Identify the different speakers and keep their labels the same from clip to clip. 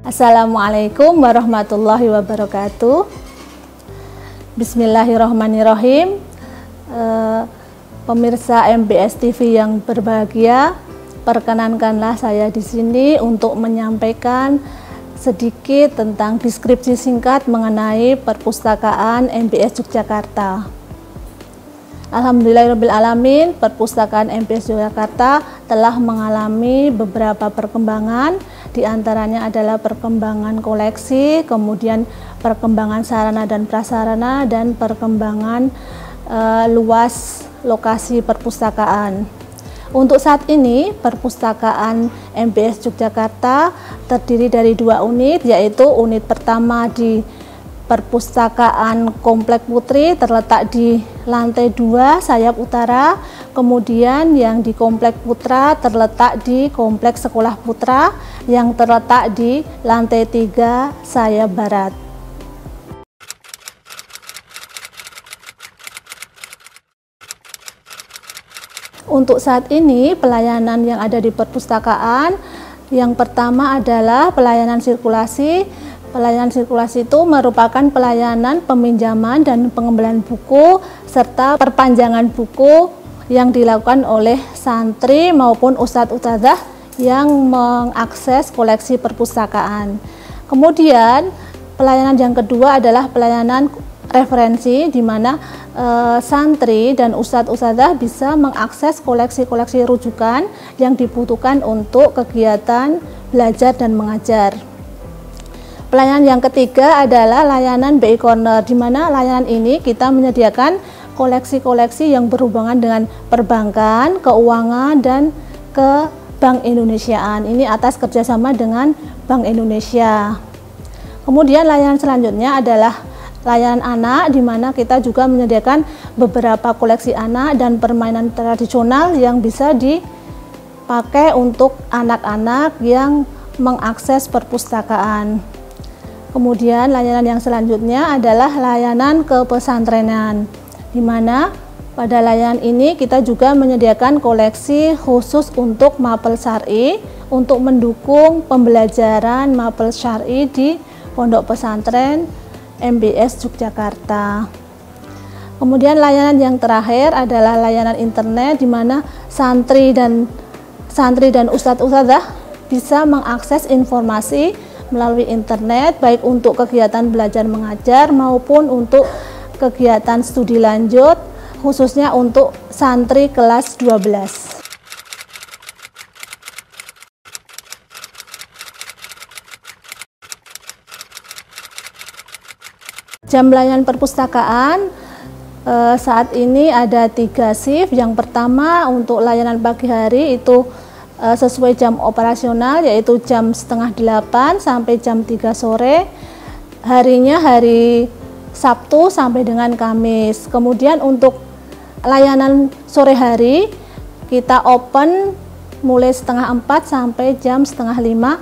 Speaker 1: Assalamualaikum warahmatullahi wabarakatuh. Bismillahirrahmanirrahim. Pemirsa MBS TV yang berbahagia, perkenankanlah saya di sini untuk menyampaikan sedikit tentang deskripsi singkat mengenai perpustakaan MBS Yogyakarta. Alhamdulillahirrabbilalamin, perpustakaan MBS Yogyakarta telah mengalami beberapa perkembangan, diantaranya adalah perkembangan koleksi, kemudian perkembangan sarana dan prasarana, dan perkembangan luas lokasi perpustakaan. Untuk saat ini, perpustakaan MBS Yogyakarta terdiri dari 2 unit, yaitu unit pertama di Perpustakaan Komplek Putri terletak di lantai 2 sayap utara, kemudian yang di Komplek Putra terletak di Kompleks Sekolah Putra yang terletak di lantai 3 sayap barat. Untuk saat ini, pelayanan yang ada di perpustakaan, yang pertama adalah pelayanan sirkulasi. Pelayanan sirkulasi itu merupakan pelayanan peminjaman dan pengembalian buku serta perpanjangan buku yang dilakukan oleh santri maupun ustadz-ustadzah yang mengakses koleksi perpustakaan. Kemudian pelayanan yang kedua adalah pelayanan referensi, di mana santri dan ustadz-ustadzah bisa mengakses koleksi-koleksi rujukan yang dibutuhkan untuk kegiatan belajar dan mengajar. Pelayanan yang ketiga adalah layanan BI Corner, di mana layanan ini kita menyediakan koleksi-koleksi yang berhubungan dengan perbankan, keuangan, dan ke Bank Indonesiaan. Ini atas kerjasama dengan Bank Indonesia. Kemudian layanan selanjutnya adalah layanan anak, di mana kita juga menyediakan beberapa koleksi anak dan permainan tradisional yang bisa dipakai untuk anak-anak yang mengakses perpustakaan. Kemudian layanan yang selanjutnya adalah layanan kepesantrenan, di mana pada layanan ini kita juga menyediakan koleksi khusus untuk mapel syar'i untuk mendukung pembelajaran mapel syar'i di Pondok Pesantren MBS Yogyakarta. Kemudian layanan yang terakhir adalah layanan internet, di mana santri dan ustadz-ustadzah bisa mengakses informasi melalui internet, baik untuk kegiatan belajar mengajar maupun untuk kegiatan studi lanjut, khususnya untuk santri kelas 12. Jam pelayanan perpustakaan saat ini ada 3 shift. Yang pertama untuk layanan pagi hari itu sesuai jam operasional, yaitu jam 7:30 sampai jam 3 sore. Harinya hari Sabtu sampai dengan Kamis. Kemudian untuk layanan sore hari kita open mulai 3:30 sampai jam 4:30,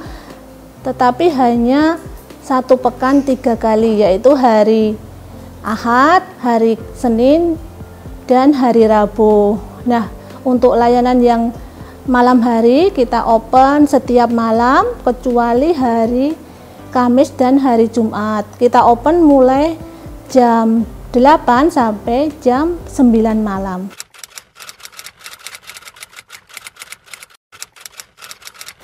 Speaker 1: tetapi hanya 1 pekan 3 kali, yaitu hari Ahad, hari Senin, dan hari Rabu. Nah, untuk layanan yang malam hari kita open setiap malam kecuali hari Kamis dan hari Jumat. Kita open mulai jam 8 sampai jam 9 malam.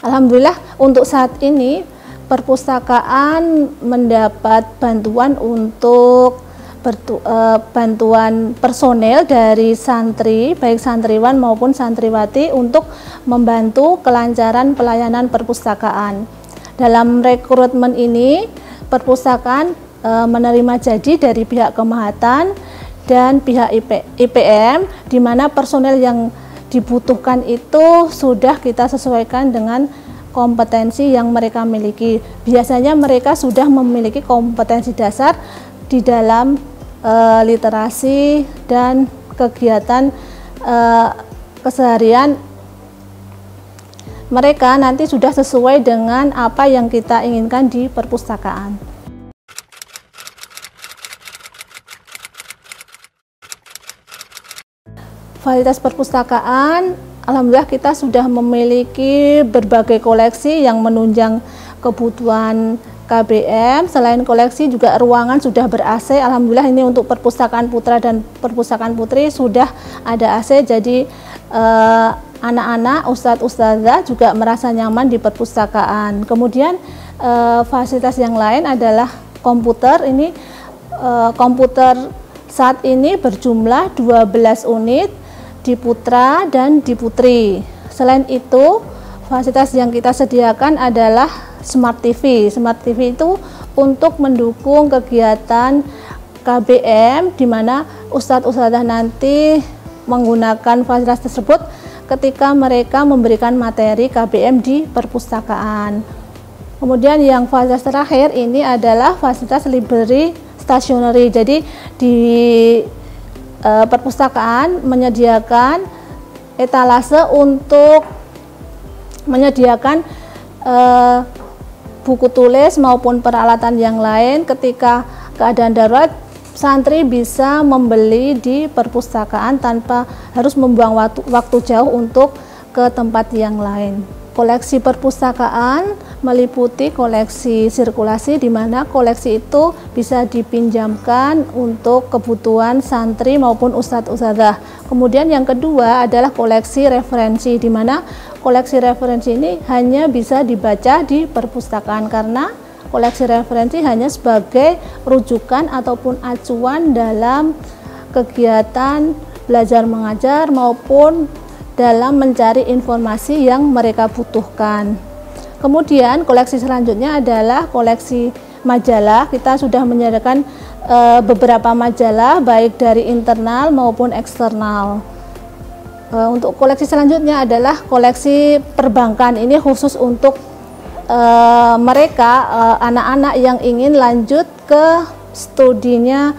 Speaker 1: Alhamdulillah untuk saat ini perpustakaan mendapat bantuan untuk bantuan personel dari santri, baik santriwan maupun santriwati, untuk membantu kelancaran pelayanan perpustakaan. Dalam rekrutmen ini, perpustakaan menerima janji dari pihak Kemahatan dan pihak IPM, di mana personel yang dibutuhkan itu sudah kita sesuaikan dengan kompetensi yang mereka miliki. Biasanya mereka sudah memiliki kompetensi dasar di dalam literasi dan kegiatan keseharian mereka nanti sudah sesuai dengan apa yang kita inginkan di perpustakaan. Fasilitas perpustakaan, alhamdulillah kita sudah memiliki berbagai koleksi yang menunjang kebutuhan KBM. Selain koleksi juga ruangan sudah ber-AC. Alhamdulillah ini untuk perpustakaan putra dan perpustakaan putri sudah ada AC, jadi anak-anak, ustadz-ustadzah juga merasa nyaman di perpustakaan. Kemudian fasilitas yang lain adalah komputer. Ini komputer saat ini berjumlah 12 unit di putra dan di putri. Selain itu, fasilitas yang kita sediakan adalah Smart TV. Smart TV itu untuk mendukung kegiatan KBM, di mana ustadz-ustadzah nanti menggunakan fasilitas tersebut ketika mereka memberikan materi KBM di perpustakaan. Kemudian yang fasilitas terakhir ini adalah fasilitas library stationery. Jadi di perpustakaan menyediakan etalase untuk menyediakan buku tulis maupun peralatan yang lain. Ketika keadaan darurat, santri bisa membeli di perpustakaan tanpa harus membuang waktu jauh untuk ke tempat yang lain. Koleksi perpustakaan meliputi koleksi sirkulasi, di mana koleksi itu bisa dipinjamkan untuk kebutuhan santri maupun ustadz-ustadzah. Kemudian yang kedua adalah koleksi referensi, di mana koleksi referensi ini hanya bisa dibaca di perpustakaan, karena koleksi referensi hanya sebagai rujukan ataupun acuan dalam kegiatan belajar mengajar maupun dalam mencari informasi yang mereka butuhkan. Kemudian koleksi selanjutnya adalah koleksi majalah. Kita sudah menyediakan beberapa majalah baik dari internal maupun eksternal. Untuk koleksi selanjutnya adalah koleksi perbankan. Ini khusus untuk mereka anak-anak yang ingin lanjut ke studinya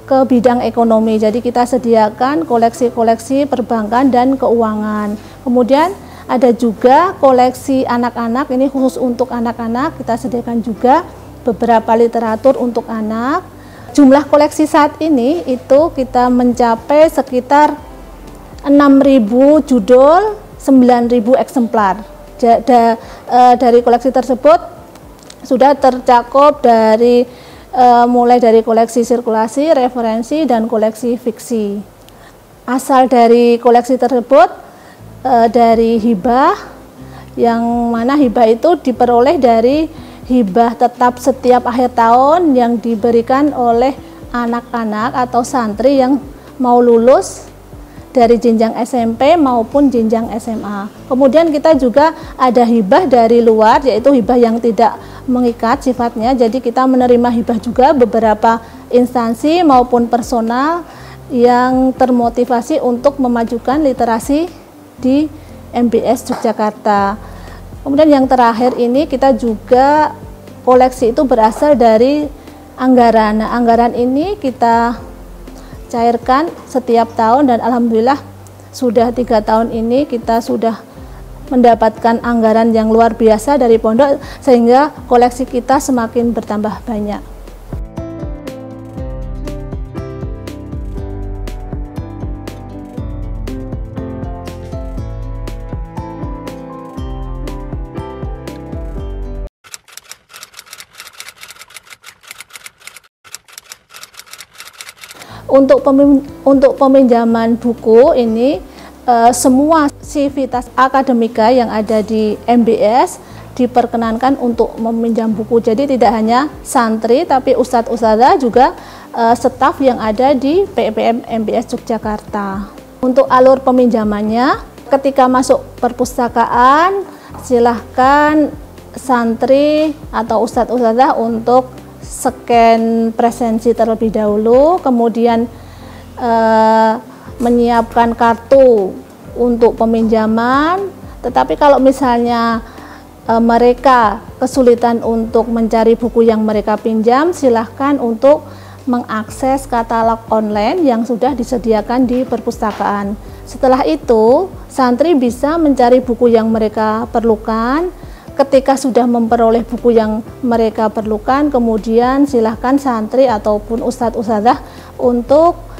Speaker 1: ke bidang ekonomi. Jadi kita sediakan koleksi-koleksi perbankan dan keuangan. Kemudian ada juga koleksi anak-anak. Ini khusus untuk anak-anak. Kita sediakan juga beberapa literatur untuk anak. Jumlah koleksi saat ini itu kita mencapai sekitar 6.000 judul, 9.000 eksemplar. Dari koleksi tersebut sudah tercakup dari mulai dari koleksi sirkulasi, referensi, dan koleksi fiksi. Asal dari koleksi tersebut dari hibah, yang mana hibah itu diperoleh dari hibah tetap setiap akhir tahun yang diberikan oleh anak-anak atau santri yang mau lulus dari jenjang SMP maupun jenjang SMA. Kemudian kita juga ada hibah dari luar, yaitu hibah yang tidak mengikat sifatnya. Jadi kita menerima hibah juga beberapa instansi maupun personal yang termotivasi untuk memajukan literasi di MBS Yogyakarta. Kemudian yang terakhir ini kita juga koleksi itu berasal dari anggaran. Nah, anggaran ini kita cairkan setiap tahun, dan alhamdulillah sudah 3 tahun ini kita sudah mendapatkan anggaran yang luar biasa dari pondok, sehingga koleksi kita semakin bertambah banyak. Untuk peminjaman buku ini semua sivitas akademika yang ada di MBS diperkenankan untuk meminjam buku. Jadi tidak hanya santri, tapi ustadz-ustadzah juga staf yang ada di PPM MBS Yogyakarta. Untuk alur peminjamannya, ketika masuk perpustakaan silahkan santri atau ustadz-ustadzah untuk scan presensi terlebih dahulu, kemudian menyiapkan kartu untuk peminjaman. Tetapi kalau misalnya mereka kesulitan untuk mencari buku yang mereka pinjam, silahkan untuk mengakses katalog online yang sudah disediakan di perpustakaan. Setelah itu, santri bisa mencari buku yang mereka perlukan. Ketika sudah memperoleh buku yang mereka perlukan, kemudian silahkan santri ataupun ustadz-ustadzah untuk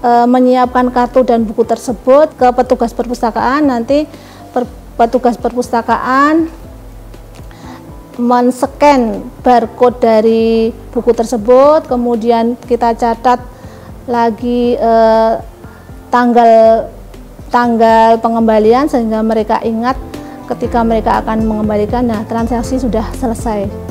Speaker 1: menyiapkan kartu dan buku tersebut ke petugas perpustakaan. Nanti petugas perpustakaan men-scan barcode dari buku tersebut, kemudian kita catat lagi tanggal pengembalian sehingga mereka ingat ketika mereka akan mengembalikan. Nah, transaksi sudah selesai.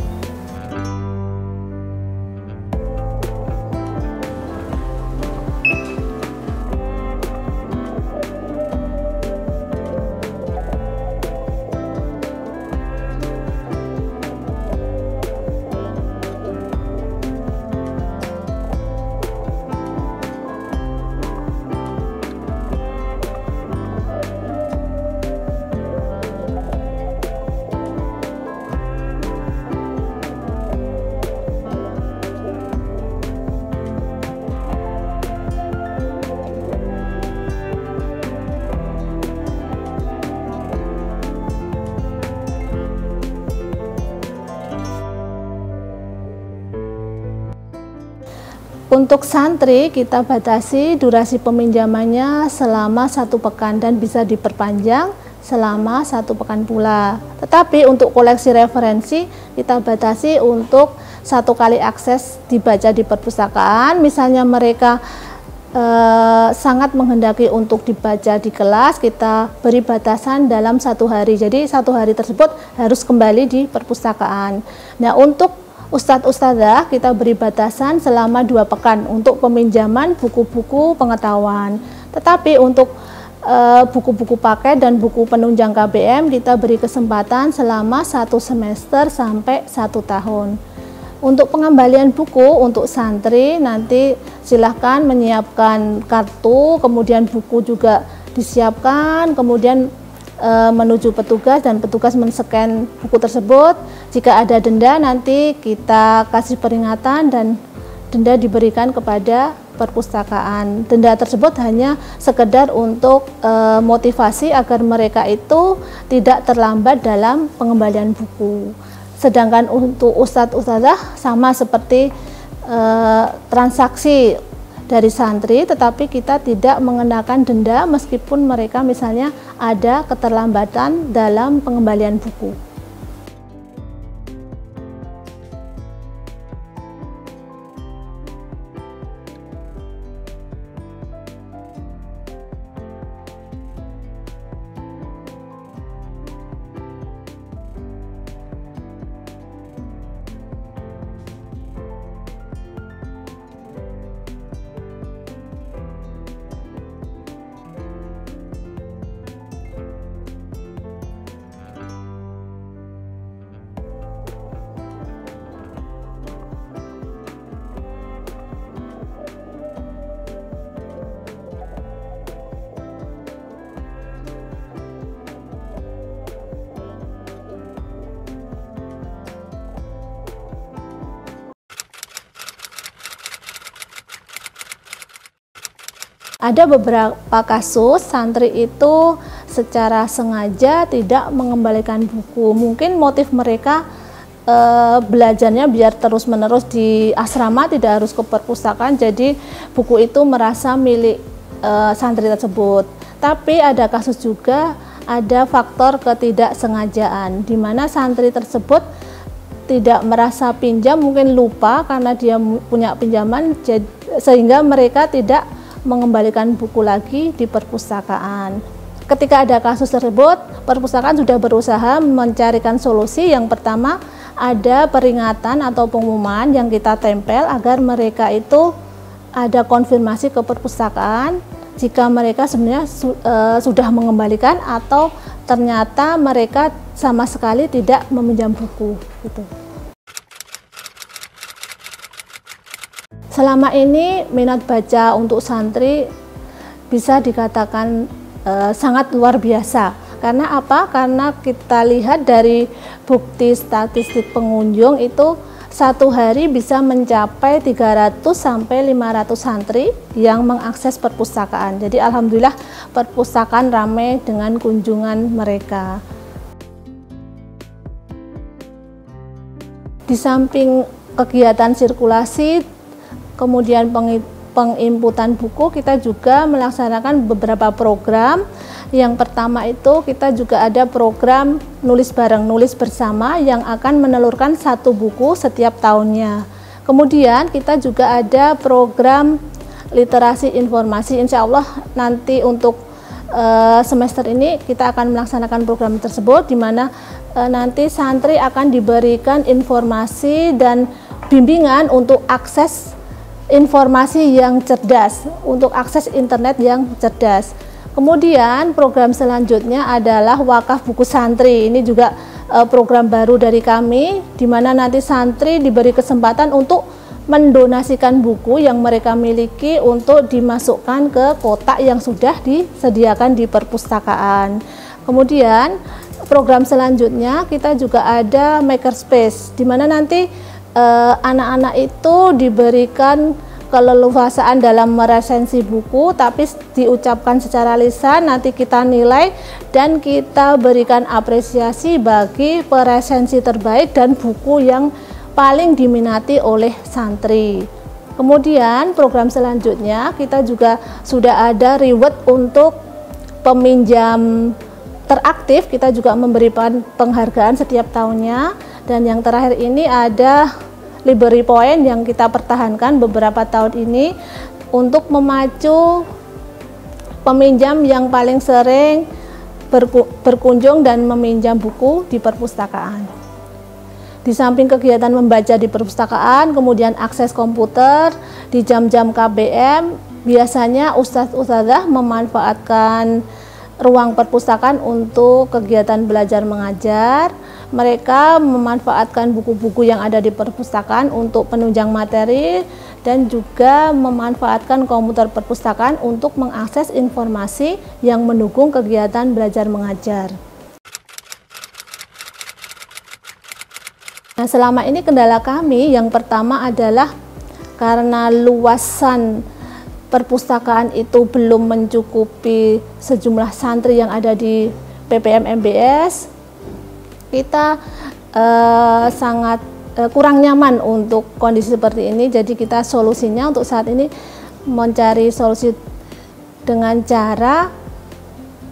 Speaker 1: Untuk santri kita batasi durasi peminjamannya selama 1 pekan dan bisa diperpanjang selama 1 pekan pula. Tetapi untuk koleksi referensi kita batasi untuk 1 kali akses dibaca di perpustakaan. Misalnya mereka sangat menghendaki untuk dibaca di kelas, kita beri batasan dalam 1 hari. Jadi 1 hari tersebut harus kembali di perpustakaan. Nah, untuk Ustadz-ustadzah kita beri batasan selama 2 pekan untuk peminjaman buku-buku pengetahuan. Tetapi untuk buku-buku paket dan buku penunjang KBM kita beri kesempatan selama 1 semester sampai 1 tahun. Untuk pengembalian buku untuk santri nanti silahkan menyiapkan kartu, kemudian buku juga disiapkan, kemudian menuju petugas dan petugas men-scan buku tersebut. Jika ada denda nanti kita kasih peringatan dan denda diberikan kepada perpustakaan. Denda tersebut hanya sekedar untuk motivasi agar mereka itu tidak terlambat dalam pengembalian buku. Sedangkan untuk ustadz-ustadzah sama seperti transaksi dari santri, tetapi kita tidak mengenakan denda meskipun mereka misalnya ada keterlambatan dalam pengembalian buku. Ada beberapa kasus santri itu secara sengaja tidak mengembalikan buku. Mungkin motif mereka belajarnya biar terus-menerus di asrama, tidak harus ke perpustakaan, jadi buku itu merasa milik santri tersebut. Tapi ada kasus juga ada faktor ketidaksengajaan, di mana santri tersebut tidak merasa pinjam, mungkin lupa karena dia punya pinjaman, sehingga mereka tidak mengembalikan buku lagi di perpustakaan. Ketika ada kasus tersebut, perpustakaan sudah berusaha mencarikan solusi. Yang pertama, ada peringatan atau pengumuman yang kita tempel agar mereka itu ada konfirmasi ke perpustakaan jika mereka sebenarnya sudah mengembalikan atau ternyata mereka sama sekali tidak meminjam buku gitu. Selama ini minat baca untuk santri bisa dikatakan sangat luar biasa. Karena apa? Karena kita lihat dari bukti statistik pengunjung itu 1 hari bisa mencapai 300 sampai 500 santri yang mengakses perpustakaan. Jadi alhamdulillah perpustakaan ramai dengan kunjungan mereka. Di samping kegiatan sirkulasi, kemudian penginputan buku, kita juga melaksanakan beberapa program Yang pertama itu kita juga ada program nulis bareng, nulis bersama yang akan menelurkan 1 buku setiap tahunnya. Kemudian kita juga ada program literasi informasi. Insya Allah nanti untuk semester ini kita akan melaksanakan program tersebut, di mana nanti santri akan diberikan informasi dan bimbingan untuk akses informasi yang cerdas, untuk akses internet yang cerdas. Kemudian program selanjutnya adalah wakaf buku santri. Ini juga program baru dari kami, di mana nanti santri diberi kesempatan untuk mendonasikan buku yang mereka miliki untuk dimasukkan ke kotak yang sudah disediakan di perpustakaan. Kemudian program selanjutnya kita juga ada makerspace, di mana nanti anak-anak itu diberikan keleluasaan dalam meresensi buku, tapi diucapkan secara lisan, nanti kita nilai dan kita berikan apresiasi bagi peresensi terbaik dan buku yang paling diminati oleh santri. Kemudian program selanjutnya kita juga sudah ada reward untuk peminjam teraktif, kita juga memberikan penghargaan setiap tahunnya. Dan yang terakhir ini ada library point yang kita pertahankan beberapa tahun ini untuk memacu peminjam yang paling sering berkunjung dan meminjam buku di perpustakaan. Di samping kegiatan membaca di perpustakaan, kemudian akses komputer di jam-jam KBM, biasanya ustadz-ustadzah memanfaatkan ruang perpustakaan untuk kegiatan belajar mengajar. Mereka memanfaatkan buku-buku yang ada di perpustakaan untuk penunjang materi dan juga memanfaatkan komputer perpustakaan untuk mengakses informasi yang mendukung kegiatan belajar mengajar. Nah, selama ini kendala kami yang pertama adalah karena luasan perpustakaan itu belum mencukupi sejumlah santri yang ada di PPM MBS. Kita sangat kurang nyaman untuk kondisi seperti ini, jadi kita solusinya untuk saat ini mencari solusi dengan cara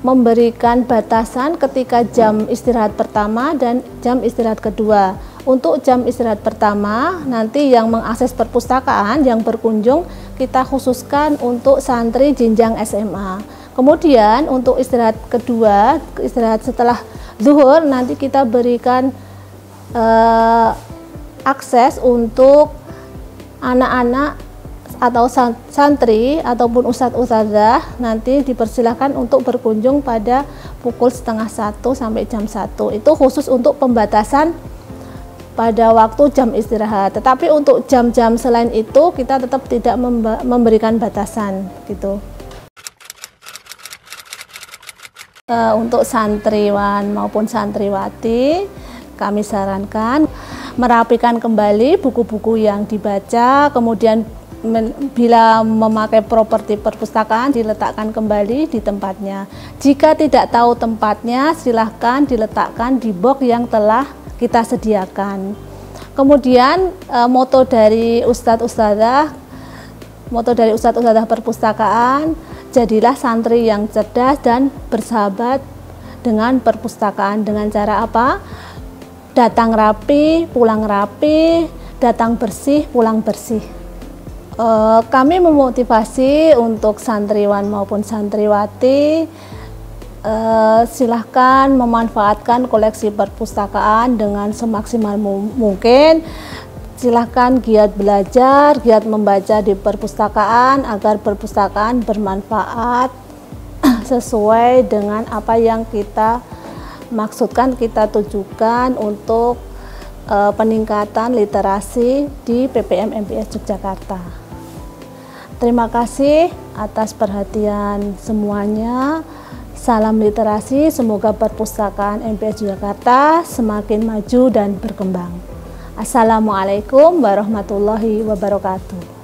Speaker 1: memberikan batasan ketika jam istirahat pertama dan jam istirahat kedua. Untuk jam istirahat pertama, nanti yang mengakses perpustakaan, yang berkunjung, kita khususkan untuk santri jenjang SMA. Kemudian untuk istirahat kedua, istirahat setelah zuhur, nanti kita berikan akses untuk anak-anak atau santri ataupun ustadz-ustadzah, nanti dipersilahkan untuk berkunjung pada pukul 12:30 sampai jam 1. Itu khusus untuk pembatasan pada waktu jam istirahat. Tetapi untuk jam-jam selain itu kita tetap tidak memberikan batasan gitu. Untuk santriwan maupun santriwati, kami sarankan merapikan kembali buku-buku yang dibaca, kemudian bila memakai properti perpustakaan diletakkan kembali di tempatnya. Jika tidak tahu tempatnya, silahkan diletakkan di box yang telah kita sediakan. Kemudian moto dari ustadz-ustadzah perpustakaan, jadilah santri yang cerdas dan bersahabat dengan perpustakaan. Dengan cara apa? Datang rapi, pulang rapi, datang bersih, pulang bersih. Kami memotivasi untuk santriwan maupun santriwati, silahkan memanfaatkan koleksi perpustakaan dengan semaksimal mungkin. Silahkan giat belajar, giat membaca di perpustakaan agar perpustakaan bermanfaat sesuai dengan apa yang kita maksudkan, kita tujukan untuk peningkatan literasi di PPM MBS Yogyakarta. Terima kasih atas perhatian semuanya. Salam literasi, semoga perpustakaan MBS Yogyakarta semakin maju dan berkembang. Assalamualaikum warahmatullahi wabarakatuh.